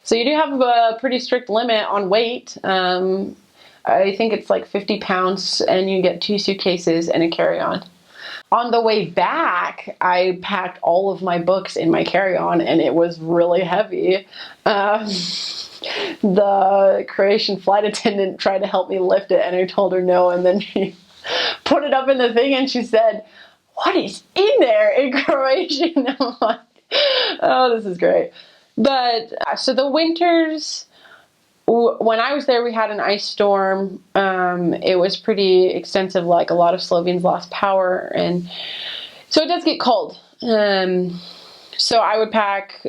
So you do have a pretty strict limit on weight. I think it's like 50 pounds, and you get 2 suitcases and a carry-on. On the way back, I packed all of my books in my carry-on, and it was really heavy. The Croatian flight attendant tried to help me lift it, and I told her no, and then she put it up in the thing, and she said, "What is in there?" in Croatian. I'm like, oh, this is great. But so the winters, when I was there, we had an ice storm. It was pretty extensive. Like, a lot of Slovenes lost power, and so it does get cold. So I would pack,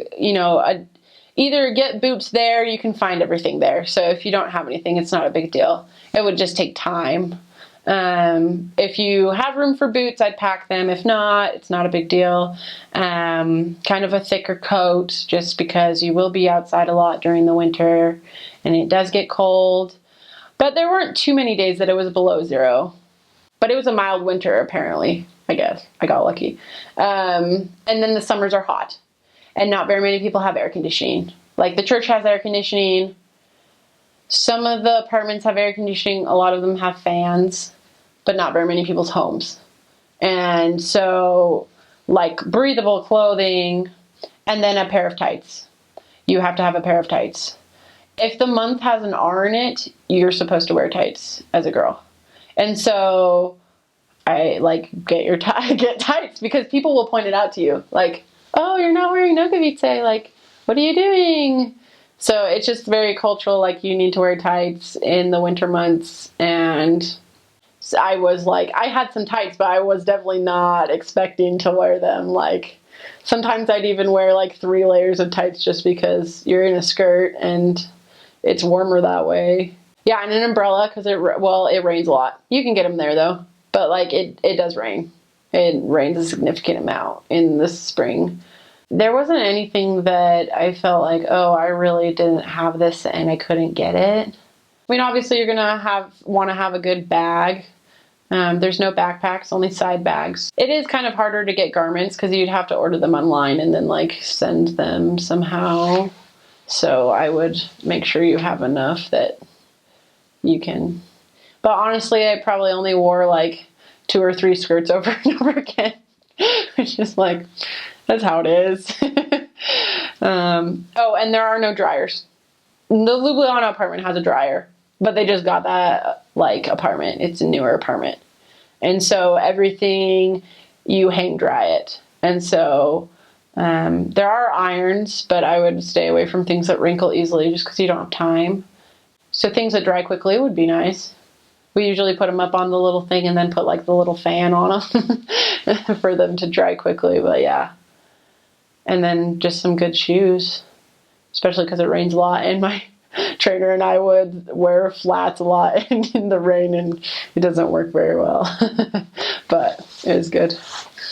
either get boots there. You can find everything there. So if you don't have anything, it's not a big deal. It would just take time. If you have room for boots, I'd pack them. If not, it's not a big deal. Kind of a thicker coat, just because you will be outside a lot during the winter, and it does get cold. But there weren't too many days that it was below 0. But it was a mild winter, apparently, I guess. I got lucky. And then the summers are hot, and not very many people have air conditioning. Like, the church has air conditioning. Some of the apartments have air conditioning. A lot of them have fans, but not very many people's homes. And so, like, breathable clothing, and then a pair of tights. You have to have a pair of tights. If the month has an R in it, you're supposed to wear tights as a girl. And so I get tights, because people will point it out to you. Like, "Oh, you're not wearing nogavice. Like, what are you doing?" So it's just very cultural. Like, you need to wear tights in the winter months. And so I was like, I had some tights, but I was definitely not expecting to wear them. Like, sometimes I'd even wear like 3 layers of tights, just because you're in a skirt and it's warmer that way. Yeah, and an umbrella, because it rains a lot. You can get them there though, but like it does rain. It rains a significant amount in the spring. There wasn't anything that I felt like, oh, I really didn't have this and I couldn't get it. I mean, obviously you're gonna want to have a good bag. There's no backpacks, only side bags. It is kind of harder to get garments, because you'd have to order them online and then like send them somehow. So I would make sure you have enough that you can. But honestly, I probably only wore like 2 or 3 skirts over and over again, which is like, that's how it is. Oh, and there are no dryers. The Ljubljana apartment has a dryer, but they just got that like apartment. It's a newer apartment. And so everything, you hang dry it. And so there are irons, but I would stay away from things that wrinkle easily, just because you don't have time. So things that dry quickly would be nice. We usually put them up on the little thing and then put like the little fan on them for them to dry quickly. But yeah. And then just some good shoes, especially because it rains a lot. And my trainer and I would wear flats a lot in the rain, and it doesn't work very well. But it was good.